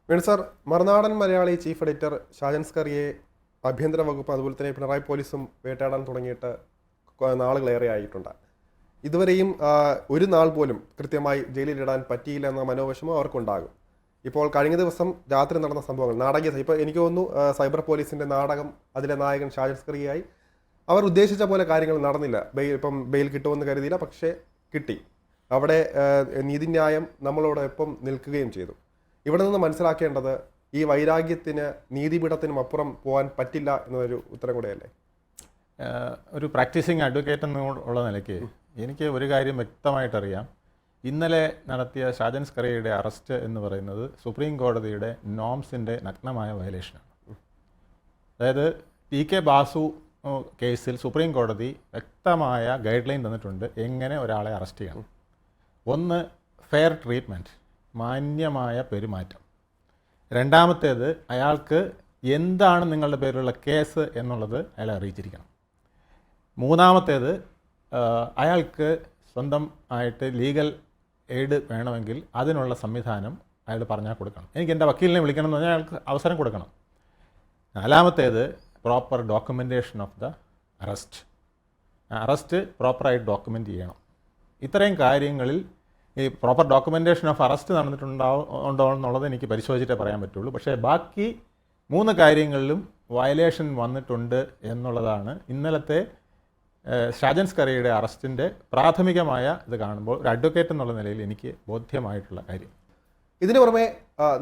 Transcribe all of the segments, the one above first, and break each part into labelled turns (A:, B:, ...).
A: Venu sir, Marunadan Malayali chief editor Shajan സ്കറിയെ ആഭ്യന്തര വകുപ്പ് അതുപോലെ തന്നെ പിണറായി പോലീസും വേട്ടയാടാൻ തുടങ്ങിയിട്ട് നാളുകളേറെ ആയിട്ടുണ്ട്. ഇതുവരെയും ഒരു നാൾ പോലും കൃത്യമായി ജയിലിലിടാൻ പറ്റിയില്ല എന്ന മനോവിഷമം അവർക്കുണ്ടാകും. ഇപ്പോൾ കഴിഞ്ഞ ദിവസം രാത്രി നടന്ന സംഭവങ്ങൾ നാടകീയ, ഇപ്പോൾ എനിക്ക് തോന്നുന്നു സൈബർ പോലീസിൻ്റെ നാടകം, അതിലെ നായകൻ ഷാജൻ സ്കറിയായി അവർ ഉദ്ദേശിച്ച പോലെ കാര്യങ്ങൾ നടന്നില്ല. ബെയിൽ കിട്ടുമെന്ന് കരുതിയില്ല, പക്ഷേ കിട്ടി. അവിടെ നീതിന്യായം നമ്മളോടൊപ്പം നിൽക്കുകയും ചെയ്തു. ഇവിടെ നിന്ന് മനസ്സിലാക്കേണ്ടത് ഈ വൈരാഗ്യത്തിന് നീതിപീഠത്തിനും അപ്പുറം പോകാൻ പറ്റില്ല എന്നൊരു ഉത്തരം കൂടെയല്ലേ?
B: ഒരു പ്രാക്ടീസിങ് അഡ്വക്കേറ്റ് എന്നുള്ള നിലയ്ക്ക് എനിക്ക് ഒരു കാര്യം വ്യക്തമായിട്ടറിയാം. ഇന്നലെ നടത്തിയ ഷാജൻ സ്കറിയയുടെ അറസ്റ്റ് എന്ന് പറയുന്നത് സുപ്രീം കോടതിയുടെ നോംസിൻ്റെ നഗ്നമായ വയലേഷനാണ്. അതായത് PK ബാസു കേസിൽ സുപ്രീം കോടതി വ്യക്തമായ ഗൈഡ് ലൈൻ തന്നിട്ടുണ്ട് എങ്ങനെ ഒരാളെ അറസ്റ്റ് ചെയ്യണം. ഒന്ന്, ഫെയർ ട്രീറ്റ്മെൻറ്റ്, മാന്യമായ പെരുമാറ്റം. രണ്ടാമത്തേത്, അയാൾക്ക് എന്താണ് നിങ്ങളുടെ പേരിലുള്ള കേസ് എന്നുള്ളത് അയാളെ അറിയിച്ചിരിക്കണം. മൂന്നാമത്തേത്, അയാൾക്ക് സ്വന്തം ആയിട്ട് ലീഗൽ എയ്ഡ് വേണമെങ്കിൽ അതിനുള്ള സംവിധാനം അയാൾ പറഞ്ഞാൽ കൊടുക്കണം. എനിക്ക് എൻ്റെ വക്കീലിനെ വിളിക്കണം എന്ന് പറഞ്ഞാൽ അയാൾക്ക് അവസരം കൊടുക്കണം. നാലാമത്തേത്, proper documentation of the arrest പ്രോപ്പറായിട്ട് ഡോക്യുമെൻ്റ് ചെയ്യണം. ഇത്രയും കാര്യങ്ങളിൽ ഈ പ്രോപ്പർ ഡോക്യുമെൻറ്റേഷൻ ഓഫ് അറസ്റ്റ് നടന്നിട്ടുണ്ടോ എന്നുള്ളത് എനിക്ക് പരിശോധിച്ചിട്ടേ പറയാൻ പറ്റുള്ളൂ. പക്ഷേ ബാക്കി 3 കാര്യങ്ങളിലും വയലേഷൻ വന്നിട്ടുണ്ട് എന്നുള്ളതാണ് ഇന്നലത്തെ ഷാജൻ സ്കറിയയുടെ അറസ്റ്റിൻ്റെ പ്രാഥമികമായ ഇത് കാണുമ്പോൾ ഒരു അഡ്വക്കേറ്റ് എന്നുള്ള നിലയിൽ എനിക്ക് ബോധ്യമായിട്ടുള്ള കാര്യം.
A: ഇതിനു പുറമെ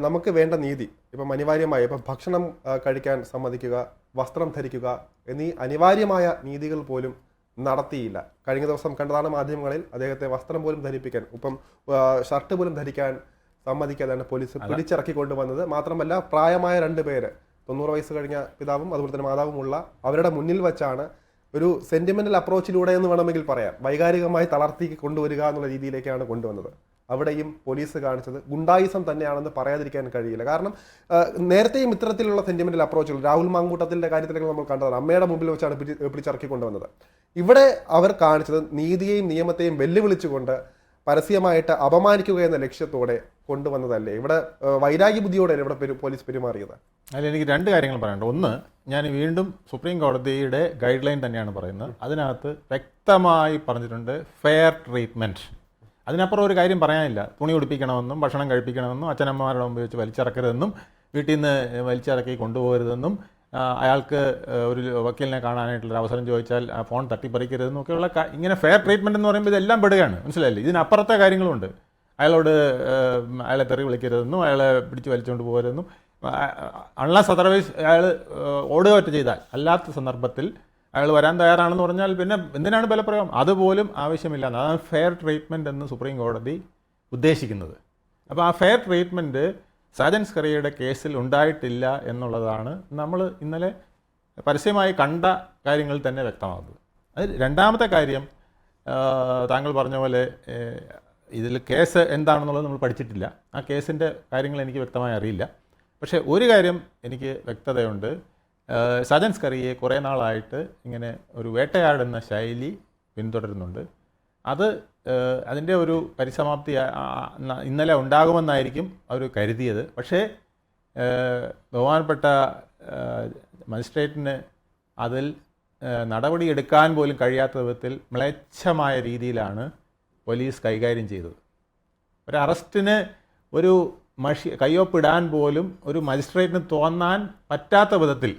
A: നമുക്ക് വേണ്ട നീതി, ഇപ്പം അനിവാര്യമായ ഇപ്പം ഭക്ഷണം കഴിക്കാൻ സമ്മതിക്കുക, വസ്ത്രം ധരിക്കുക എന്നീ അനിവാര്യമായ നീതികൾ പോലും നടത്തിയില്ല. കഴിഞ്ഞ ദിവസം കണ്ടതാണ് മാധ്യമങ്ങളിൽ അദ്ദേഹത്തെ വസ്ത്രം പോലും ധരിപ്പിക്കാൻ, ഇപ്പം ഷർട്ട് പോലും ധരിക്കാൻ സമ്മതിക്കാതെയാണ് പോലീസ് പിടിച്ചിറക്കി കൊണ്ടുവന്നത്. മാത്രമല്ല, പ്രായമായ 2 പേര്, 90 വയസ്സ് കഴിഞ്ഞ പിതാവും അതുപോലെ തന്നെ മാതാവുമുള്ള അവരുടെ മുന്നിൽ വെച്ചാണ് ഒരു സെന്റിമെന്റൽ അപ്രോച്ചിലൂടെ എന്ന് വേണമെങ്കിൽ പറയാം, വൈകാരികമായി തളർത്തി കൊണ്ടുവരിക എന്നുള്ള രീതിയിലേക്കാണ് കൊണ്ടുവന്നത്. അവിടെയും പോലീസ് കാണിച്ചത് ഗുണ്ടായിസം തന്നെയാണെന്ന് പറയാതിരിക്കാൻ കഴിയില്ല. കാരണം നേരത്തെയും ഇത്തരത്തിലുള്ള സെന്റിമെന്റൽ അപ്രോച്ചുകൾ രാഹുൽ മാങ്കൂട്ടത്തിൻ്റെ കാര്യത്തിലേക്ക് നമ്മൾ കണ്ടതാണ്. അമ്മയുടെ മുമ്പിൽ വെച്ചാണ് പിടിച്ചിറക്കി കൊണ്ടുവന്നത്. ഇവിടെ അവർ കാണിച്ചത് നീതിയെയും നിയമത്തെയും വെല്ലുവിളിച്ചുകൊണ്ട് പരസ്യമായിട്ട് അപമാനിക്കുക എന്ന ലക്ഷ്യത്തോടെ കൊണ്ടുവന്നതല്ലേ? ഇവിടെ വൈരാഗ്യ ബുദ്ധിയോടെ ഇവിടെ പോലീസ് പെരുമാറിയത്.
B: അതിൽ എനിക്ക് 2 കാര്യങ്ങൾ പറയാനുണ്ട്. ഒന്ന്, ഞാൻ വീണ്ടും സുപ്രീം കോടതിയുടെ ഗൈഡ് ലൈൻ തന്നെയാണ് പറയുന്നത്. അതിനകത്ത് വ്യക്തമായി പറഞ്ഞിട്ടുണ്ട് ഫെയർ ട്രീറ്റ്മെൻറ്റ്. അതിനപ്പുറം ഒരു കാര്യം പറയാനില്ല. തുണി ഉടുപ്പിക്കണമെന്നും ഭക്ഷണം കഴിപ്പിക്കണമെന്നും അച്ഛനമ്മമാരുടെ മുമ്പ് വെച്ച് വലിച്ചിറക്കരുതെന്നും വീട്ടിൽ നിന്ന് വലിച്ചിറക്കി കൊണ്ടുപോകരുതെന്നും അയാൾക്ക് ഒരു വക്കീലിനെ കാണാനായിട്ടുള്ള അവസരം ചോദിച്ചാൽ ഫോൺ തട്ടിപ്പറിക്കരുതെന്നും ഒക്കെയുള്ള ഇങ്ങനെ ഫെയർ ട്രീറ്റ്മെൻറ്റ് എന്ന് പറയുമ്പോൾ ഇതെല്ലാം പെടുകയാണ്. മനസ്സിലായില്ലേ? ഇതിനപ്പുറത്തെ കാര്യങ്ങളുണ്ട്. അയാളെ തെറി വിളിക്കരുതെന്നും അയാളെ പിടിച്ച് വലിച്ചുകൊണ്ട് പോകരുതെന്നും, അൺലെസ് അതർവൈസ് അയാൾ ഓടുക ഒറ്റ ചെയ്താൽ, അല്ലാത്ത സന്ദർഭത്തിൽ അയാൾ വരാൻ തയ്യാറാണെന്ന് പറഞ്ഞാൽ പിന്നെ എന്തിനാണ് ബലപ്രയോഗം? അതുപോലും ആവശ്യമില്ല. അതാണ് ഫെയർ ട്രീറ്റ്മെൻറ്റ് എന്ന് സുപ്രീം കോടതി ഉദ്ദേശിക്കുന്നത്. അപ്പോൾ ആ ഫെയർ ട്രീറ്റ്മെൻറ്റ് ഷാജൻ സ്കറിയയുടെ കേസിൽ ഉണ്ടായിട്ടില്ല എന്നുള്ളതാണ് നമ്മൾ ഇന്നലെ പരസ്യമായി കണ്ട കാര്യങ്ങളിൽ തന്നെ വ്യക്തമാകുന്നത്. അത് രണ്ടാമത്തെ കാര്യം, താങ്കൾ പറഞ്ഞ പോലെ ഇതിൽ കേസ് എന്താണെന്നുള്ളത് നമ്മൾ പഠിച്ചിട്ടില്ല. ആ കേസിൻ്റെ കാര്യങ്ങൾ എനിക്ക് വ്യക്തമായി അറിയില്ല. പക്ഷേ ഒരു കാര്യം എനിക്ക് വ്യക്തതയുണ്ട്. ഷാജൻ സ്കറിയെ കുറേ നാളായിട്ട് ഇങ്ങനെ ഒരു വേട്ടയാടുന്ന ശൈലി പിന്തുടരുന്നുണ്ട്. അതിൻ്റെ ഒരു പരിസമാപ്തി ഇന്നലെ ഉണ്ടാകുമെന്നായിരിക്കും അവർ കരുതിയത്. പക്ഷേ ബഹുമാനപ്പെട്ട മജിസ്ട്രേറ്റിന് അതിൽ നടപടിയെടുക്കാൻ പോലും കഴിയാത്ത വിധത്തിൽ മ്ലേച്ഛമായ രീതിയിലാണ് പോലീസ് കൈകാര്യം ചെയ്തത്. ഒരു അറസ്റ്റിന് ഒരു കയ്യൊപ്പിടാൻ പോലും ഒരു മജിസ്ട്രേറ്റിന് തോന്നാൻ പറ്റാത്ത വിധത്തിൽ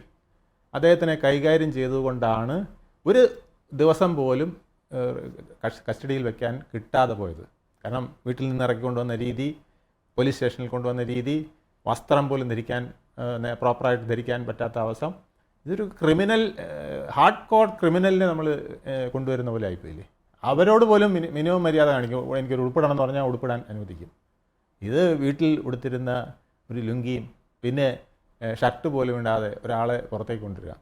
B: അദ്ദേഹത്തിനെ കൈകാര്യം ചെയ്തുകൊണ്ടാണ് ഒരു ദിവസം പോലും കസ്റ്റഡിയിൽ വയ്ക്കാൻ കിട്ടാതെ പോയത്. കാരണം വീട്ടിൽ നിന്ന് ഇറക്കിക്കൊണ്ടുവന്ന രീതി, പോലീസ് സ്റ്റേഷനിൽ കൊണ്ടുവന്ന രീതി, വസ്ത്രം പോലും പ്രോപ്പറായിട്ട് ധരിക്കാൻ പറ്റാത്ത അവസ്ഥ, ഇതൊരു ഹാർഡ് കോർ ക്രിമിനലിനെ നമ്മൾ കൊണ്ടുവരുന്ന പോലെ ആയിപ്പോയില്ലേ? അവരോട് പോലും മിനിമം മര്യാദ കാണിക്കും. എനിക്കൊരു ഉടുപ്പിടണം എന്ന് പറഞ്ഞാൽ ഉടുപ്പിടാൻ അനുവദിക്കും. ഇത് വീട്ടിൽ ഉടുത്തിരുന്ന ഒരു ലുങ്കിയും പിന്നെ ഷർട്ട് പോലും ഇടാതെ ഒരാളെ പുറത്തേക്ക് കൊണ്ടുവരിക.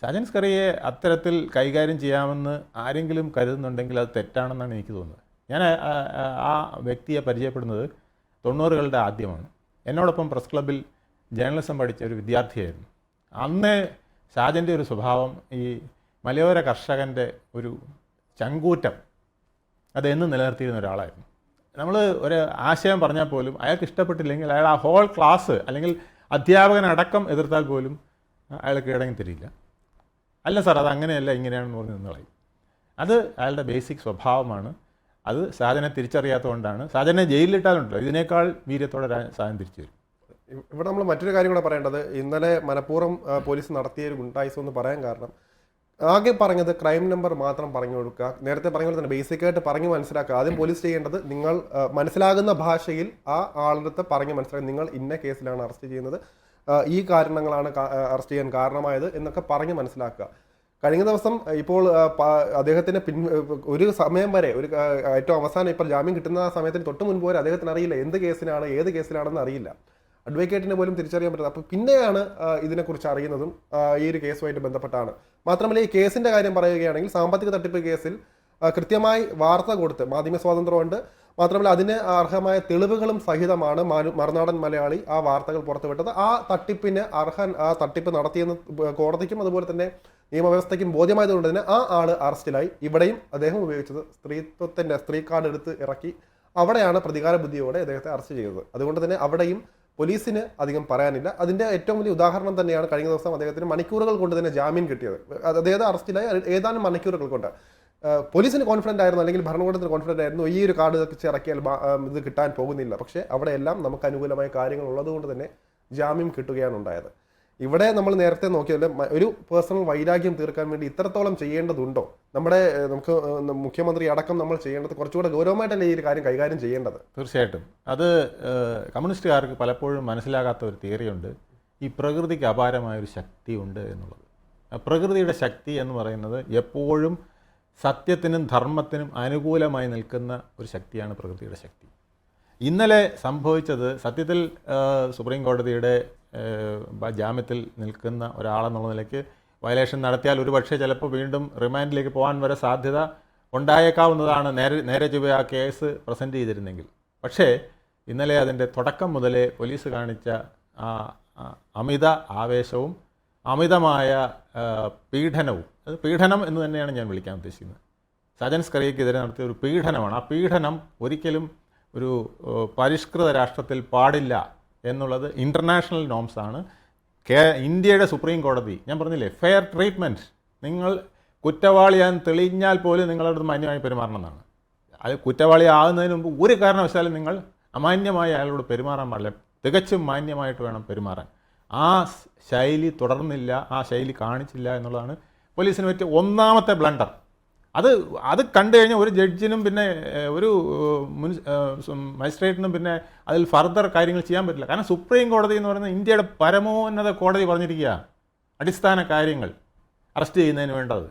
B: ഷാജൻ സ്കറിയെ അത്തരത്തിൽ കൈകാര്യം ചെയ്യാമെന്ന് ആരെങ്കിലും കരുതുന്നുണ്ടെങ്കിൽ അത് തെറ്റാണെന്നാണ് എനിക്ക് തോന്നുന്നത്. ഞാൻ ആ വ്യക്തിയെ പരിചയപ്പെടുന്നത് 90കളുടെ ആദ്യമാണ്. എന്നോടൊപ്പം പ്രസ് ക്ലബ്ബിൽ ജേർണലിസം പഠിച്ച ഒരു വിദ്യാർത്ഥിയായിരുന്നു. അന്ന് ഷാജൻ്റെ ഒരു സ്വഭാവം, ഈ മലയോര കർഷകൻ്റെ ഒരു ചങ്കൂറ്റം, അതെന്നും നിലനിർത്തിയിരുന്ന ഒരാളായിരുന്നു. നമ്മൾ ഒരു ആശയം പറഞ്ഞാൽ പോലും അയാൾക്ക് ഇഷ്ടപ്പെട്ടില്ലെങ്കിൽ അയാൾ ആ ഹോൾ ക്ലാസ് അല്ലെങ്കിൽ അധ്യാപകനടക്കം എതിർത്താൽ പോലും അയാൾ കീഴടങ്ങി തരില്ല. അല്ല സാർ അത് അങ്ങനെയല്ല ഇങ്ങനെയാണെന്ന് പറഞ്ഞ് നിന്നളയും. അത് അയാളുടെ ബേസിക് സ്വഭാവമാണ്. അത് ഷാജനെ തിരിച്ചറിയാത്തതുകൊണ്ടാണ്. ഷാജനെ ജയിലിലിട്ടാലുണ്ടല്ലോ ഇതിനേക്കാൾ വീര്യത്തോടെ ഷാജൻ തിരിച്ചു വരും.
A: ഇവിടെ നമ്മൾ മറ്റൊരു കാര്യം കൂടെ പറയേണ്ടത്, ഇന്നലെ മനഃപൂർവ്വം പോലീസ് നടത്തിയ ഒരു ഗുണ്ടായിസം എന്ന് പറയാൻ കാരണം, ആകെ പറഞ്ഞത് ക്രൈം നമ്പർ മാത്രം പറഞ്ഞു കൊടുക്കുക. നേരത്തെ പറഞ്ഞ പോലെ തന്നെ ബേസിക്കായിട്ട് പറഞ്ഞു മനസ്സിലാക്കുക. ആദ്യം പോലീസ് ചെയ്യേണ്ടത് നിങ്ങൾ മനസ്സിലാകുന്ന ഭാഷയിൽ ആ ആളുടെ പറഞ്ഞ് മനസ്സിലാക്കുക, നിങ്ങൾ ഇന്ന കേസിലാണ് അറസ്റ്റ് ചെയ്യുന്നത്, ഈ കാരണങ്ങളാണ് അറസ്റ്റ് ചെയ്യാൻ കാരണമായത് എന്നൊക്കെ പറഞ്ഞ് മനസ്സിലാക്കുക. കഴിഞ്ഞ ദിവസം ഇപ്പോൾ അദ്ദേഹത്തിന് ഒരു സമയം വരെ ഏറ്റവും അവസാനം ഇപ്പോൾ ജാമ്യം കിട്ടുന്ന സമയത്തിന് തൊട്ട് മുൻപ് വരെ അദ്ദേഹത്തിന് അറിയില്ല എന്ത് കേസിനാണ് ഏത് കേസിലാണെന്ന് അറിയില്ല. അഡ്വക്കേറ്റിനെ പോലും തിരിച്ചറിയാൻ പറ്റുന്നത്. അപ്പോൾ പിന്നെയാണ് ഇതിനെക്കുറിച്ച് അറിയുന്നതും ഈ ഒരു കേസുമായിട്ട് ബന്ധപ്പെട്ടാണ്. മാത്രമല്ല ഈ കേസിൻ്റെ കാര്യം പറയുകയാണെങ്കിൽ സാമ്പത്തിക തട്ടിപ്പ് കേസിൽ കൃത്യമായി വാർത്ത കൊടുത്ത് മാധ്യമ സ്വാതന്ത്ര്യമുണ്ട്. മാത്രമല്ല അതിന് അർഹമായ തെളിവുകളും സഹിതമാണ് മറുനാടൻ മലയാളി ആ വാർത്തകൾ പുറത്തുവിട്ടത്. ആ തട്ടിപ്പ് നടത്തിയെന്ന് കോടതിക്കും അതുപോലെ തന്നെ നിയമവ്യവസ്ഥയ്ക്കും ബോധ്യമായതുകൊണ്ട് തന്നെ ആ ആള് അറസ്റ്റിലായി. ഇവിടെയും അദ്ദേഹം ഉപയോഗിച്ചത് സ്ത്രീ കാർഡ് എടുത്ത് ഇറക്കി അവിടെയാണ് പ്രതികാര ബുദ്ധിയോടെ അദ്ദേഹത്തെ അറസ്റ്റ് ചെയ്തത്. അതുകൊണ്ട് തന്നെ അവിടെയും പോലീസിന് അധികം പറയാനില്ല. അതിൻ്റെ ഏറ്റവും വലിയ ഉദാഹരണം തന്നെയാണ് കഴിഞ്ഞ ദിവസം അദ്ദേഹത്തിന് മണിക്കൂറുകൾ കൊണ്ട് തന്നെ ജാമ്യം കിട്ടിയത്. അദ്ദേഹം അറസ്റ്റിലായി ഏതാനും മണിക്കൂറുകൾ കൊണ്ട്. പോലീസിന് കോൺഫിഡൻ്റ് ആയിരുന്നു, അല്ലെങ്കിൽ ഭരണകൂടത്തിന് കോൺഫിഡൻ്റ് ആയിരുന്നു ഈ ഒരു കാർഡ് വെച്ച് ഇറക്കിയാൽ ഇത് കിട്ടാൻ പോകുന്നില്ല. പക്ഷേ അവിടെയെല്ലാം നമുക്ക് അനുകൂലമായ കാര്യങ്ങൾ ഉള്ളതുകൊണ്ട് തന്നെ ജാമ്യം കിട്ടുകയാണ് ഉണ്ടായത്. ഇവിടെ നമ്മൾ നേരത്തെ നോക്കിയാൽ ഒരു പേഴ്സണൽ വൈരാഗ്യം തീർക്കാൻ വേണ്ടി ഇത്രത്തോളം ചെയ്യേണ്ടതുണ്ടോ? നമുക്ക് മുഖ്യമന്ത്രി അടക്കം നമ്മൾ ചെയ്യേണ്ടത് കുറച്ചുകൂടെ ഗൗരവമായിട്ടല്ലേ ഈ ഒരു കാര്യം കൈകാര്യം ചെയ്യേണ്ടത്?
B: തീർച്ചയായിട്ടും. അത് കമ്മ്യൂണിസ്റ്റുകാർക്ക് പലപ്പോഴും മനസ്സിലാകാത്ത ഒരു തിയറിയുണ്ട്. ഈ പ്രകൃതിക്ക് അപാരമായൊരു ശക്തി ഉണ്ട് എന്നുള്ളത്. പ്രകൃതിയുടെ ശക്തി എന്ന് പറയുന്നത് എപ്പോഴും സത്യത്തിനും ധർമ്മത്തിനും അനുകൂലമായി നിൽക്കുന്ന ഒരു ശക്തിയാണ് പ്രകൃതിയുടെ ശക്തി. ഇന്നലെ സംഭവിച്ചത് സത്യത്തിൽ സുപ്രീം കോടതിയുടെ ജാമ്യത്തിൽ നിൽക്കുന്ന ഒരാളെന്നുള്ള നിലയ്ക്ക് വയലേഷൻ നടത്തിയാൽ ഒരുപക്ഷെ ചിലപ്പോൾ വീണ്ടും റിമാൻഡിലേക്ക് പോകാൻ വരെ സാധ്യത ഉണ്ടായേക്കാവുന്നതാണ് നേരെ ചൊവ്വേ ആ കേസ് പ്രസൻറ്റ് ചെയ്തിരുന്നെങ്കിൽ. പക്ഷേ ഇന്നലെ അതിൻ്റെ തുടക്കം മുതലേ പോലീസ് കാണിച്ച ആ അമിത ആവേശവും അമിതമായ പീഡനവും, അത് പീഡനം എന്ന് തന്നെയാണ് ഞാൻ വിളിക്കാൻ ഉദ്ദേശിക്കുന്നത്. സജൻ സ്കറിയക്കെതിരെ നടത്തിയ ഒരു പീഡനമാണ്. ആ പീഡനം ഒരിക്കലും ഒരു പരിഷ്കൃത രാഷ്ട്രത്തിൽ പാടില്ല എന്നുള്ളത് ഇൻ്റർനാഷണൽ നോംസാണ്. ഇന്ത്യയുടെ സുപ്രീം കോടതി ഞാൻ പറഞ്ഞില്ലേ, ഫെയർ ട്രീറ്റ്മെൻറ്റ്, നിങ്ങൾ കുറ്റവാളിയാന്ന് തെളിഞ്ഞാൽ പോലും നിങ്ങളോട് മാന്യമായി പെരുമാറണം എന്നാണ്. അത് കുറ്റവാളി ആകുന്നതിന് മുമ്പ് ഒരു കാരണവശാലും നിങ്ങൾ അമാന്യമായി അയാളോട് പെരുമാറാൻ പാടില്ല, തികച്ചും മാന്യമായിട്ട് വേണം പെരുമാറാൻ. ആ ശൈലി തുടർന്നില്ല, ആ ശൈലി കാണിച്ചില്ല എന്നുള്ളതാണ് പോലീസിന് പറ്റിയ ഒന്നാമത്തെ ബ്ലണ്ടർ. അത് കണ്ടു കഴിഞ്ഞാൽ ഒരു ജഡ്ജിനും പിന്നെ ഒരു മജിസ്ട്രേറ്റിനും പിന്നെ അതിൽ ഫർദർ കാര്യങ്ങൾ ചെയ്യാൻ പറ്റില്ല. കാരണം സുപ്രീം കോടതി എന്ന് പറയുന്നത് ഇന്ത്യയുടെ പരമോന്നത കോടതി പറഞ്ഞിരിക്കുക അടിസ്ഥാന കാര്യങ്ങൾ അറസ്റ്റ് ചെയ്യുന്നതിന് വേണ്ടത്.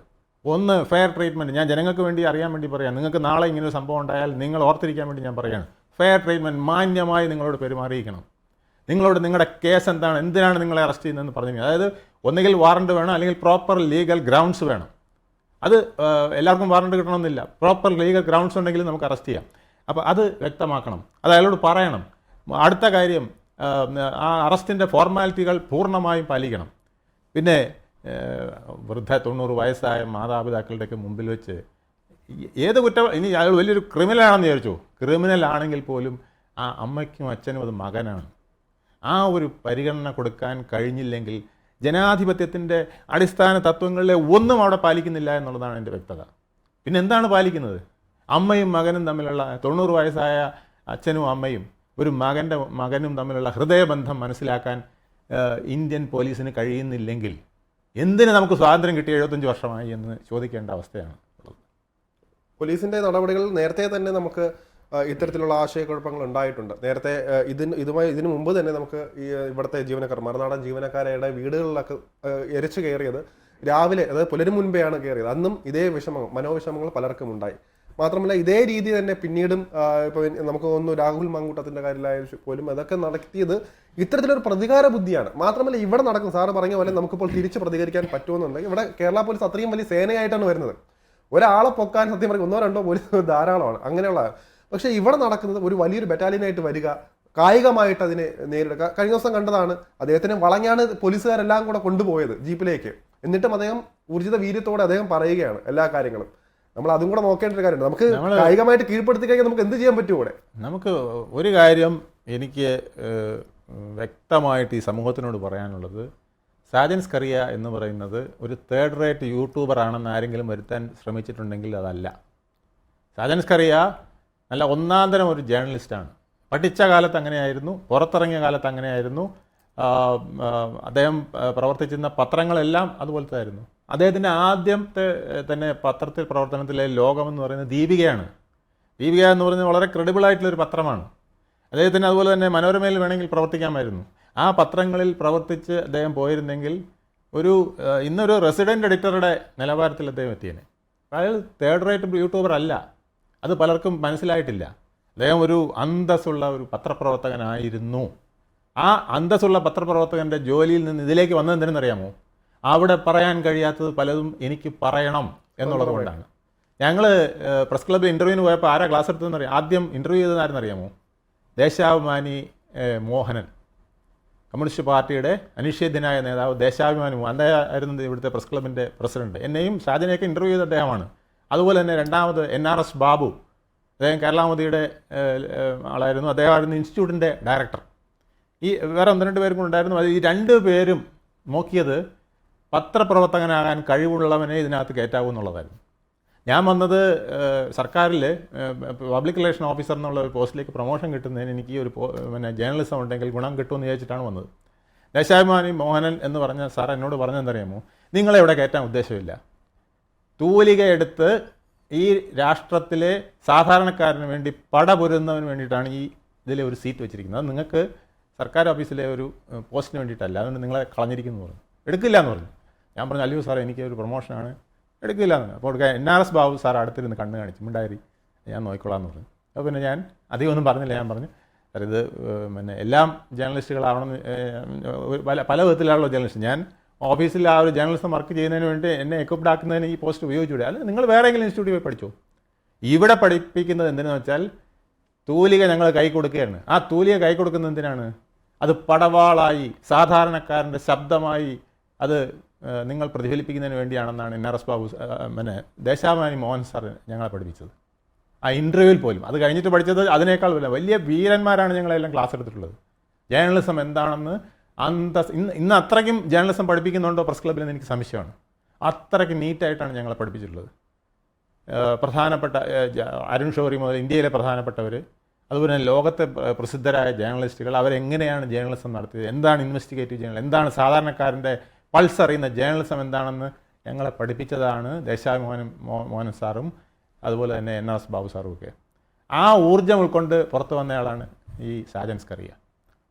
B: ഒന്ന്, ഫെയർ ട്രീറ്റ്മെൻറ്റ്. ഞാൻ ജനങ്ങൾക്ക് വേണ്ടി അറിയാൻ വേണ്ടി പറയാം, നിങ്ങൾക്ക് നാളെ ഇങ്ങനൊരു സംഭവം ഉണ്ടായാൽ നിങ്ങൾ ഓർത്തിരിക്കാൻ വേണ്ടി ഞാൻ പറയുകയാണ്. ഫെയർ ട്രീറ്റ്മെൻറ്റ്, മാന്യമായി നിങ്ങളോട് പെരുമാറിയിരിക്കണം. നിങ്ങളോട് നിങ്ങളുടെ കേസ് എന്തിനാണ് നിങ്ങളെ അറസ്റ്റ് ചെയ്യുന്നതെന്ന് പറഞ്ഞു. അതായത് ഒന്നുകിൽ വാറണ്ട് വേണം, അല്ലെങ്കിൽ പ്രോപ്പർ ലീഗൽ ഗ്രൗണ്ട്സ് വേണം. അത് എല്ലാവർക്കും വാറണ്ട് കിട്ടണമെന്നില്ല. പ്രോപ്പർ ലീഗൽ ഗ്രൗണ്ട്സ് ഉണ്ടെങ്കിൽ നമുക്ക് അറസ്റ്റ് ചെയ്യാം. അപ്പോൾ അത് വ്യക്തമാക്കണം, അത് അയാളോട് പറയണം. അടുത്ത കാര്യം, ആ അറസ്റ്റിൻ്റെ ഫോർമാലിറ്റികൾ പൂർണ്ണമായും പാലിക്കണം. പിന്നെ വൃദ്ധ 90 വയസ്സായ മാതാപിതാക്കളുടെയൊക്കെ മുമ്പിൽ വെച്ച് ഏത് ഇനി അയാൾ വലിയൊരു ക്രിമിനലാണെന്ന് വിചാരിച്ചു, ക്രിമിനൽ ആണെങ്കിൽ പോലും ആ അമ്മയ്ക്കും അച്ഛനും അത് മകനാണ്. ആ ഒരു പരിഗണന കൊടുക്കാൻ കഴിഞ്ഞില്ലെങ്കിൽ ജനാധിപത്യത്തിൻ്റെ അടിസ്ഥാന തത്വങ്ങളിലെ ഒന്നും അവിടെ പാലിക്കുന്നില്ല എന്നുള്ളതാണ് എൻ്റെ വ്യക്തത. പിന്നെ എന്താണ് പാലിക്കുന്നത്? അമ്മയും മകനും തമ്മിലുള്ള 90 വയസ്സായ അച്ഛനും അമ്മയും ഒരു മകനും തമ്മിലുള്ള ഹൃദയബന്ധം മനസ്സിലാക്കാൻ ഇന്ത്യൻ പോലീസിന് കഴിയുന്നില്ലെങ്കിൽ എന്തിന് നമുക്ക് സ്വാതന്ത്ര്യം കിട്ടി 75 വർഷമായി എന്ന് ചോദിക്കേണ്ട അവസ്ഥയാണ്.
A: പോലീസിൻ്റെ നടപടികൾ നേരത്തെ തന്നെ നമുക്ക് ഇത്തരത്തിലുള്ള ആശയക്കുഴപ്പങ്ങൾ ഉണ്ടായിട്ടുണ്ട്. നേരത്തെ ഇതിനു മുമ്പ് തന്നെ നമുക്ക് ഇവിടുത്തെ മറുനാടൻ ജീവനക്കാരുടെ വീടുകളിലൊക്കെ എരിച്ചു കയറിയത് രാവിലെ, അതായത് പുലരും മുൻപെയാണ് കയറിയത്. അന്നും ഇതേ മനോവിഷമങ്ങൾ പലർക്കും ഉണ്ടായി. മാത്രമല്ല ഇതേ രീതി തന്നെ പിന്നീടും ഇപ്പോൾ നമുക്ക് തോന്നുന്നു രാഹുൽ മാങ്കൂട്ടത്തിൻ്റെ കാര്യത്തിലായാലും പോലും അതൊക്കെ നടത്തിയത് ഇത്തരത്തിലൊരു പ്രതികാര ബുദ്ധിയാണ്. മാത്രമല്ല ഇവിടെ നടക്കും, സാറ് പറഞ്ഞ പോലെ നമുക്കിപ്പോൾ തിരിച്ച് പ്രതികരിക്കാൻ പറ്റുമെന്നുണ്ടെങ്കിൽ ഇവിടെ കേരള പോലീസ് അത്രയും വലിയ സേനയായിട്ടാണ് വരുന്നത്. ഒരാളെ പൊക്കാൻ സത്യം പറയും 1-2 പോലീസ് ധാരാളമാണ്, അങ്ങനെയുള്ള. പക്ഷേ ഇവിടെ നടക്കുന്നത് ഒരു വലിയൊരു ബറ്റാലിയനായിട്ട് വരിക, കായികമായിട്ട് അതിനെ നേരിടുക. കഴിഞ്ഞ ദിവസം കണ്ടതാണ്, അദ്ദേഹത്തിന് വളഞ്ഞാണ് പോലീസുകാരെല്ലാം കൂടെ കൊണ്ടുപോയത് ജീപ്പിലേക്ക്. എന്നിട്ടും അദ്ദേഹം ഊർജിത വീര്യത്തോടെ അദ്ദേഹം പറയുകയാണ് എല്ലാ കാര്യങ്ങളും. നമ്മൾ അതും കൂടെ നോക്കേണ്ട ഒരു കാര്യമുണ്ട്. നമുക്ക് കായികമായിട്ട് കീഴ്പ്പെടുത്തി കഴിഞ്ഞാൽ നമുക്ക് എന്ത് ചെയ്യാൻ പറ്റും ഇവിടെ?
B: നമുക്ക് ഒരു കാര്യം എനിക്ക് വ്യക്തമായിട്ട് ഈ സമൂഹത്തിനോട് പറയാനുള്ളത്, സാജൻ സ്കറിയ എന്ന് പറയുന്നത് ഒരു തേർഡ് റേറ്റ് യൂട്യൂബർ ആണെന്ന് ആരെങ്കിലും വരുത്താൻ ശ്രമിച്ചിട്ടുണ്ടെങ്കിൽ അതല്ല. സാജൻ സ്കറിയ നല്ല ഒന്നാന്തരം ഒരു ജേർണലിസ്റ്റാണ്. പഠിച്ച കാലത്ത് അങ്ങനെയായിരുന്നു, പുറത്തിറങ്ങിയ കാലത്ത് അങ്ങനെയായിരുന്നു. അദ്ദേഹം പ്രവർത്തിച്ചിരുന്ന പത്രങ്ങളെല്ലാം അതുപോലത്തെ ആയിരുന്നു. അദ്ദേഹത്തിൻ്റെ ആദ്യത്തെ തന്നെ പത്രത്തിൽ പ്രവർത്തനത്തിലെ ലോകമെന്ന് പറയുന്നത് ദീപികയാണ്. ദീപിക എന്ന് പറയുന്നത് വളരെ ക്രെഡിബിളായിട്ടുള്ളൊരു പത്രമാണ്. അദ്ദേഹത്തിന് അതുപോലെ തന്നെ മനോരമയിൽ വേണമെങ്കിൽ പ്രവർത്തിക്കാമായിരുന്നു. ആ പത്രങ്ങളിൽ പ്രവർത്തിച്ച് അദ്ദേഹം പോയിരുന്നെങ്കിൽ ഇന്നൊരു റെസിഡൻറ്റ് എഡിറ്ററുടെ നിലവാരത്തിൽ അദ്ദേഹം എത്തിയേനെ. അയാൾ തേർഡ് റേറ്റ് യൂട്യൂബർ അല്ല. അത് പലർക്കും മനസ്സിലായിട്ടില്ല. അദ്ദേഹം ഒരു അന്തസ്സുള്ള ഒരു പത്രപ്രവർത്തകനായിരുന്നു. ആ അന്തസ്സുള്ള പത്രപ്രവർത്തകൻ്റെ ജോലിയിൽ നിന്ന് ഇതിലേക്ക് വന്നത് എന്തിനെന്നറിയാമോ? അവിടെ പറയാൻ കഴിയാത്തത് പലതും എനിക്ക് പറയണം എന്നുള്ളത് കൊണ്ടാണ്. ഞങ്ങൾ പ്രസ് ക്ലബ്ബിൽ ഇൻ്റർവ്യൂവിന് പോയപ്പോൾ ആരാ ക്ലാസ് എടുത്തതെന്ന് അറിയാം? ആദ്യം ഇൻ്റർവ്യൂ ചെയ്തതാരെന്നറിയാമോ? ദേശാഭിമാനി മോഹനൻ, കമ്മ്യൂണിസ്റ്റ് പാർട്ടിയുടെ അനിഷേധ്യനായ നേതാവ് ദേശാഭിമാനി മോഹൻ. അദ്ദേഹമായിരുന്നു ഇവിടുത്തെ പ്രസ് ക്ലബിൻ്റെ പ്രസിഡന്റ്. എന്നെയും ഷാജനെയൊക്കെ ഇൻ്റർവ്യൂ ചെയ്ത അദ്ദേഹമാണ്. അതുപോലെ തന്നെ രണ്ടാമത് NRS ബാബു, അദ്ദേഹം കേരളാമതിയുടെ ആളായിരുന്നു. അദ്ദേഹമായിരുന്നു ഇൻസ്റ്റിറ്റ്യൂട്ടിൻ്റെ ഡയറക്ടർ. ഈ വേറെ 1-2 പേരും കൂടെ ഉണ്ടായിരുന്നു. അത് ഈ 2 പേരും നോക്കിയത് പത്രപ്രവർത്തകനാകാൻ കഴിവുള്ളവനെ ഇതിനകത്ത് കയറ്റാവൂ എന്നുള്ളതായിരുന്നു. ഞാൻ വന്നത് സർക്കാരിൽ പബ്ലിക് റിലേഷൻ ഓഫീസർ എന്നുള്ള ഒരു പോസ്റ്റിലേക്ക് പ്രൊമോഷൻ കിട്ടുന്നതിന് എനിക്ക് ഒരു ജേർണലിസം ഉണ്ടെങ്കിൽ ഗുണം കിട്ടുമെന്ന് വിചാരിച്ചിട്ടാണ് വന്നത്. ദേശാഭിമാനി മോഹനൻ എന്ന് പറഞ്ഞ സാർ എന്നോട് പറഞ്ഞെന്തറിയാമോ? നിങ്ങളെ ഇവിടെ കയറ്റാൻ ഉദ്ദേശമില്ല. തൂലികയെടുത്ത് ഈ രാഷ്ട്രത്തിലെ സാധാരണക്കാരന് വേണ്ടി പടപൊരുന്നതിന് വേണ്ടിയിട്ടാണ് ഈ ഇതിലെ ഒരു സീറ്റ് വെച്ചിരിക്കുന്നത്. അത് നിങ്ങൾക്ക് സർക്കാർ ഓഫീസിലെ ഒരു പോസ്റ്റിന് വേണ്ടിയിട്ടല്ല. അതുകൊണ്ട് നിങ്ങളെ കളഞ്ഞിരിക്കുന്നു പറഞ്ഞു. എടുക്കില്ല എന്ന് പറഞ്ഞു. ഞാൻ പറഞ്ഞു, അല്ലയോ സാറേ, എനിക്ക് ഒരു പ്രൊമോഷനാണ്, എടുക്കില്ല എന്ന്. അപ്പോൾ NRS ബാബു സാർ അടുത്തിരുന്ന് കണ്ണ് കാണിച്ചു, മിണ്ടായി, ഞാൻ നോക്കിക്കൊള്ളാം എന്ന് പറഞ്ഞു. അപ്പോൾ പിന്നെ ഞാൻ അധികം ഒന്നും പറഞ്ഞില്ല. ഞാൻ പറഞ്ഞു, സാർ ഇത് എല്ലാം ജേർണലിസ്റ്റുകളാവണമെന്ന്, പല വിധത്തിലാണല്ലോ ജേർണലിസ്റ്റ്. ഞാൻ ഓഫീസിൽ ആ ഒരു ജേർണലിസം വർക്ക് ചെയ്യുന്നതിന് വേണ്ടി എന്നെ എക്വിപ്ഡ് ആക്കുന്നതിന് ഈ പോസ്റ്റ് ഉപയോഗിച്ചുകൂടെ? അല്ല, നിങ്ങൾ വേറെ ഏതെങ്കിലും ഇൻസ്റ്റിറ്റ്യൂട്ടിൽ പോയി പഠിച്ചോ. ഇവിടെ പഠിപ്പിക്കുന്നത് എന്തിനെന്ന് വെച്ചാൽ തൂലിക ഞങ്ങൾ കൈ കൊടുക്കുകയാണ്. ആ തൂലിക കൈ കൊടുക്കുന്നത് എന്തിനാണ്? അത് പടവാളായി സാധാരണക്കാരൻ്റെ ശബ്ദമായി അത് നിങ്ങൾ പ്രതിഫലിപ്പിക്കുന്നതിന് വേണ്ടിയാണെന്നാണ് NRS ബാബു ദേശാഭിമാനി മോഹൻ സാർ ഞങ്ങളെ പഠിപ്പിച്ചത്. ആ ഇൻ്റർവ്യൂവിൽ പോലും. അത് കഴിഞ്ഞിട്ട് പഠിച്ചത് അതിനേക്കാൾ വലിയ വീരന്മാരാണ് ഞങ്ങളെല്ലാം ക്ലാസ് എടുത്തിട്ടുള്ളത്. ജേർണലിസം എന്താണെന്ന് ഇന്ന് അത്രയ്ക്കും ജേർണലിസം പഠിപ്പിക്കുന്നുണ്ടോ പ്രസ് ക്ലബ്ബിൽ എന്ന് എനിക്ക് സംശയമാണ്. അത്രയ്ക്ക് നീറ്റായിട്ടാണ് ഞങ്ങളെ പഠിപ്പിച്ചിട്ടുള്ളത്. പ്രധാനപ്പെട്ട അരുൺ ഷോറി മുതൽ ഇന്ത്യയിലെ പ്രധാനപ്പെട്ടവർ, അതുപോലെ തന്നെ ലോകത്തെ പ്രസിദ്ധരായ ജേർണലിസ്റ്റുകൾ, അവരെങ്ങനെയാണ് ജേർണലിസം നടത്തിയത്, എന്താണ് ഇൻവെസ്റ്റിഗേറ്റീവ് ജേർണലിസം, എന്താണ് സാധാരണക്കാരൻ്റെ പൾസ് അറിയുന്ന ജേർണലിസം എന്താണെന്ന് ഞങ്ങളെ പഠിപ്പിച്ചതാണ് ദേശാഭിമാനി മോഹനൻ സാറും അതുപോലെ തന്നെ NRS ബാബു സാറും ഒക്കെ. ആ ഊർജ്ജം ഉൾക്കൊണ്ട് പുറത്തു വന്നയാളാണ് ഈ സാജൻ സ്കറിയ.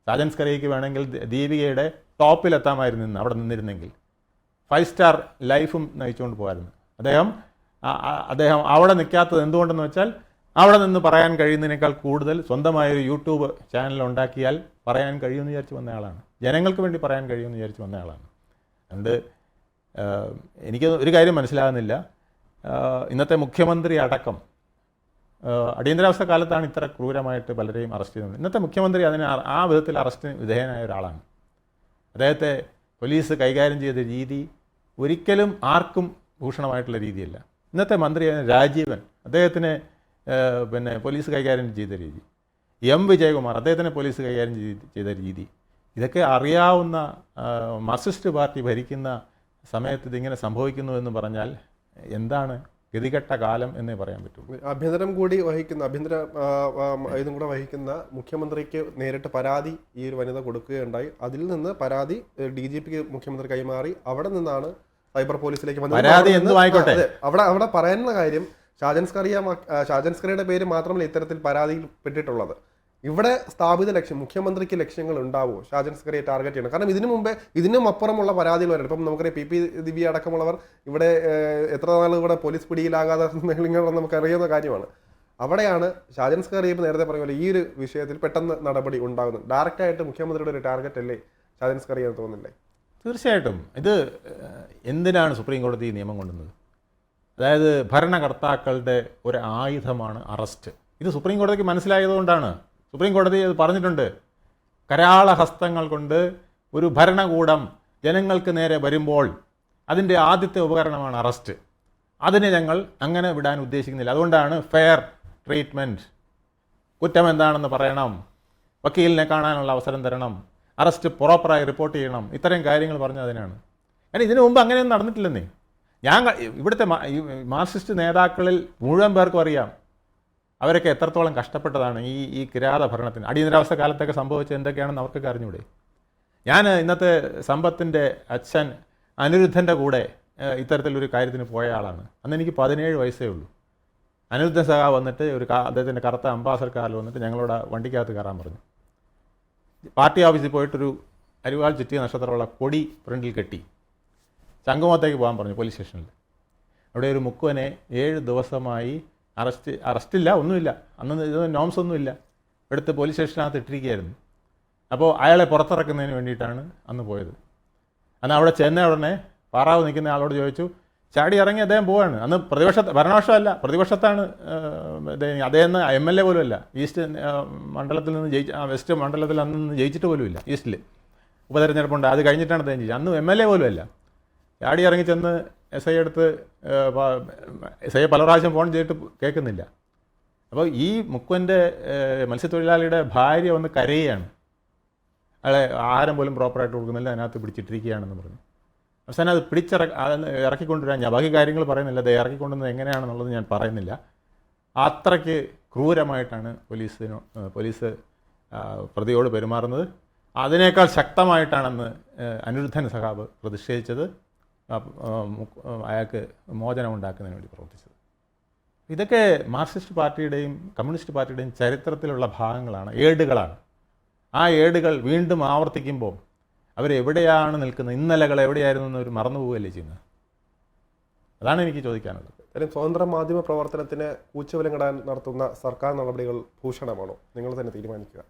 B: സാജൻ സ്കറിയയ്ക്ക് വേണമെങ്കിൽ ദീപികയുടെ ടോപ്പിലെത്താമായിരുന്നു അവിടെ നിന്നിരുന്നെങ്കിൽ. 5 സ്റ്റാർ ലൈഫും നയിച്ചുകൊണ്ട് പോകാമായിരുന്നു. അദ്ദേഹം അവിടെ നിൽക്കാത്തത് എന്തുകൊണ്ടെന്ന് വെച്ചാൽ, അവിടെ നിന്ന് പറയാൻ കഴിയുന്നതിനേക്കാൾ കൂടുതൽ സ്വന്തമായൊരു യൂട്യൂബ് ചാനൽ ഉണ്ടാക്കിയാൽ പറയാൻ കഴിയുമെന്ന് വിചാരിച്ച് വന്നയാളാണ്. ജനങ്ങൾക്ക് വേണ്ടി പറയാൻ കഴിയുമെന്ന് വിചാരിച്ച് വന്നയാളാണ്. അതുകൊണ്ട് എനിക്ക് ഒരു കാര്യം മനസ്സിലാകുന്നില്ല. ഇന്നത്തെ മുഖ്യമന്ത്രി അടക്കം അടിയന്തരാവസ്ഥ കാലത്താണ് ഇത്ര ക്രൂരമായിട്ട് പലരെയും അറസ്റ്റ് ചെയ്യുന്നത്. ഇന്നത്തെ മുഖ്യമന്ത്രി ആ വിധത്തിൽ അറസ്റ്റിന് വിധേയനായ ഒരാളാണ്. അദ്ദേഹത്തെ പോലീസ് കൈകാര്യം ചെയ്ത രീതി ഒരിക്കലും ആർക്കും ഭൂഷണമായിട്ടുള്ള രീതിയല്ല. ഇന്നത്തെ മന്ത്രിയായ രാജീവൻ, അദ്ദേഹത്തിന് പോലീസ് കൈകാര്യം ചെയ്ത രീതി, വിജയകുമാർ അദ്ദേഹത്തിനെ പോലീസ് കൈകാര്യം ചെയ്ത രീതി, ഇതൊക്കെ അറിയാവുന്ന മാർക്സിസ്റ്റ് പാർട്ടി ഭരിക്കുന്ന സമയത്ത് ഇതിങ്ങനെ സംഭവിക്കുന്നു എന്ന് പറഞ്ഞാൽ എന്താണ് ഗതികെട്ട കാലം എന്നേ പറയാൻ പറ്റുള്ളൂ.
A: ആഭ്യന്തരം കൂടി വഹിക്കുന്ന ഇതും കൂടെ വഹിക്കുന്ന മുഖ്യമന്ത്രിക്ക് നേരിട്ട് പരാതി ഈ ഒരു വനിത കൊടുക്കുകയുണ്ടായി. അതിൽ നിന്ന് പരാതി DGPക്ക് മുഖ്യമന്ത്രി കൈമാറി. അവിടെ നിന്നാണ് സൈബർ പോലീസിലേക്ക് വന്നത്. അവിടെ പറയാനുള്ള കാര്യം, ഷാജൻ സ്കറിയയുടെ പേര് മാത്രമല്ല ഇത്തരത്തിൽ പരാതിയിൽ പെട്ടിട്ടുള്ളത്. ഇവിടെ സ്ഥാപിത ലക്ഷ്യം, മുഖ്യമന്ത്രിക്ക് ലക്ഷ്യങ്ങൾ ഉണ്ടാവുമോ ഷാജൻ സ്കറിയെ ടാർഗറ്റ് ചെയ്യണം? കാരണം ഇതിനും അപ്പുറമുള്ള പരാതികൾ വരും. ഇപ്പം നമുക്കറിയാം PP ദിവ്യ അടക്കമുള്ളവർ ഇവിടെ എത്ര നാൾ ഇവിടെ പോലീസ് പിടിയിലാകാതെ നമുക്കറിയാവുന്ന കാര്യമാണ്. അവിടെയാണ് ഷാജൻ സ്കറിയ നേരത്തെ പറഞ്ഞ പോലെ ഈ ഒരു വിഷയത്തിൽ പെട്ടെന്ന് നടപടി ഉണ്ടാകുന്നത്. ഡയറക്റ്റായിട്ട് മുഖ്യമന്ത്രിയുടെ ഒരു ടാർഗറ്റ് അല്ലേ ഷാജൻ സ്കറിയ എന്ന് തോന്നുന്നില്ലേ?
B: തീർച്ചയായിട്ടും. ഇത് എന്തിനാണ് സുപ്രീം കോടതി ഈ നിയമം കൊണ്ടുവന്നത്? അതായത് ഭരണകർത്താക്കളുടെ ഒരു ആയുധമാണ് അറസ്റ്റ്. ഇത് സുപ്രീം കോടതിക്ക് മനസ്സിലായതുകൊണ്ടാണ്. സുപ്രീം കോടതി അത് പറഞ്ഞിട്ടുണ്ട്. കരാള ഹസ്തങ്ങൾ കൊണ്ട് ഒരു ഭരണകൂടം ജനങ്ങൾക്ക് നേരെ വരുമ്പോൾ അതിൻ്റെ ആദ്യത്തെ ഉപകരണമാണ് അറസ്റ്റ്. അതിനെ ഞങ്ങൾ അങ്ങനെ വിടാൻ ഉദ്ദേശിക്കുന്നില്ല. അതുകൊണ്ടാണ് ഫെയർ ട്രീറ്റ്മെൻറ്റ്. കുറ്റം എന്താണെന്ന് പറയണം, വക്കീലിനെ കാണാനുള്ള അവസരം തരണം, അറസ്റ്റ് പ്രോപ്പറായി റിപ്പോർട്ട് ചെയ്യണം, ഇത്തരം കാര്യങ്ങൾ പറഞ്ഞതിനാണ്. കാരണം ഇതിനു മുമ്പ് അങ്ങനെയൊന്നും നടന്നിട്ടില്ലെന്നേ. ഇവിടുത്തെ ഈ മാർക്സിസ്റ്റ് നേതാക്കളിൽ മുഴുവൻ പേർക്കും അറിയാം അവരൊക്കെ എത്രത്തോളം കഷ്ടപ്പെട്ടതാണ് ഈ കിരാത ഭരണത്തിന്. അടിയന്തരാവസ്ഥ കാലത്തൊക്കെ സംഭവിച്ചത് എന്തൊക്കെയാണെന്ന് അവർക്കൊക്കെ അറിഞ്ഞൂടെ. ഞാൻ ഇന്നത്തെ സമ്പത്തിൻ്റെ അച്ഛൻ അനിരുദ്ധൻ്റെ കൂടെ ഇത്തരത്തിലൊരു കാര്യത്തിന് പോയ ആളാണ്. അന്ന് എനിക്ക് 17 വയസ്സേ ഉള്ളൂ. അനിരുദ്ധൻ സഖാവ് വന്നിട്ട് അദ്ദേഹത്തിൻ്റെ കറുത്ത അംബാസഡർ കാറിൽ വന്നിട്ട് ഞങ്ങളോട് വണ്ടിക്കകത്ത് കയറാൻ പറഞ്ഞു. പാർട്ടി ഓഫീസിൽ പോയിട്ടൊരു അരിവാൾ ചുറ്റിയ നക്ഷത്രമുള്ള കൊടി ഫ്രണ്ടിൽ കെട്ടി ചങ്കുമത്തേക്ക് പോകാൻ പറഞ്ഞു പോലീസ് സ്റ്റേഷനിൽ. അവിടെ ഒരു മുക്കുവനെ 7 ദിവസമായി അറസ്റ്റില്ല, ഒന്നുമില്ല, അന്ന് ഇത് നോംസ് ഒന്നുമില്ല, എടുത്ത് പോലീസ് സ്റ്റേഷനകത്ത് ഇട്ടിരിക്കുകയായിരുന്നു. അപ്പോൾ അയാളെ പുറത്തിറക്കുന്നതിന് വേണ്ടിയിട്ടാണ് അന്ന് പോയത്. അന്ന് അവിടെ ചെന്ന ഉടനെ പാറാവ് നിൽക്കുന്ന ആളോട് ചോദിച്ചു, ചാടി ഇറങ്ങി അദ്ദേഹം പോവാണ്. അന്ന് ഭരണപക്ഷമല്ല, പ്രതിപക്ഷത്താണ് അദ്ദേഹം. MLA പോലും അല്ല, ഈസ്റ്റ് മണ്ഡലത്തിൽ നിന്ന് വെസ്റ്റ് മണ്ഡലത്തിൽ അന്ന് ജയിച്ചിട്ട് പോലുമില്ല. ഈസ്റ്റിൽ ഉപതെരഞ്ഞെടുപ്പുണ്ട്, അത് കഴിഞ്ഞിട്ടാണ് അദ്ദേഹം ജയിച്ചത്. അന്ന് MLA പോലും അല്ല. ചാടി ഇറങ്ങി ചെന്ന് SI എടുത്ത് SI പല പ്രാവശ്യം ഫോൺ ചെയ്തിട്ട് കേൾക്കുന്നില്ല. അപ്പോൾ ഈ മുക്കുവൻ്റെ മത്സ്യത്തൊഴിലാളിയുടെ ഭാര്യ വന്ന് കരയുകയാണ്, അയാളെ ആഹാരം പോലും പ്രോപ്പറായിട്ട് കൊടുക്കുന്നില്ല, അതിനകത്ത് പിടിച്ചിട്ടിരിക്കുകയാണെന്ന് പറഞ്ഞു. അവസാനം അത് ഇറക്കിക്കൊണ്ടുവരാൻ ഞാൻ ബാക്കി കാര്യങ്ങൾ പറയുന്നില്ല, അത് ഇറക്കിക്കൊണ്ടുവന്നത് എങ്ങനെയാണെന്നുള്ളത് ഞാൻ പറയുന്നില്ല. അത്രയ്ക്ക് ക്രൂരമായിട്ടാണ് പോലീസ് പ്രതിയോട് പെരുമാറുന്നത്. അതിനേക്കാൾ ശക്തമായിട്ടാണെന്ന് അനിരുദ്ധൻ സഖാവ് പ്രതിഷേധിച്ചത്, അയാൾക്ക് മോചനം ഉണ്ടാക്കുന്നതിന് വേണ്ടി പ്രവർത്തിച്ചത്. ഇതൊക്കെ മാർക്സിസ്റ്റ് പാർട്ടിയുടെയും കമ്മ്യൂണിസ്റ്റ് പാർട്ടിയുടെയും ചരിത്രത്തിലുള്ള ഭാഗങ്ങളാണ്, ഏടുകളാണ്. ആ ഏടുകൾ വീണ്ടും ആവർത്തിക്കുമ്പോൾ അവരെവിടെയാണ് നിൽക്കുന്നത്, ഇന്നലകൾ എവിടെയായിരുന്നു എന്ന് അവർ മറന്നു പോവുകയല്ലേ ചെയ്യുന്നത്. അതാണ് എനിക്ക് ചോദിക്കാനുള്ളത്.
A: കാര്യം സ്വതന്ത്ര മാധ്യമ പ്രവർത്തനത്തിന് കൂച്ചുവിലങ്ങിടാൻ നടത്തുന്ന സർക്കാർ നടപടികൾ ഭൂഷണമാണോ? നിങ്ങൾ തന്നെ തീരുമാനിക്കുക.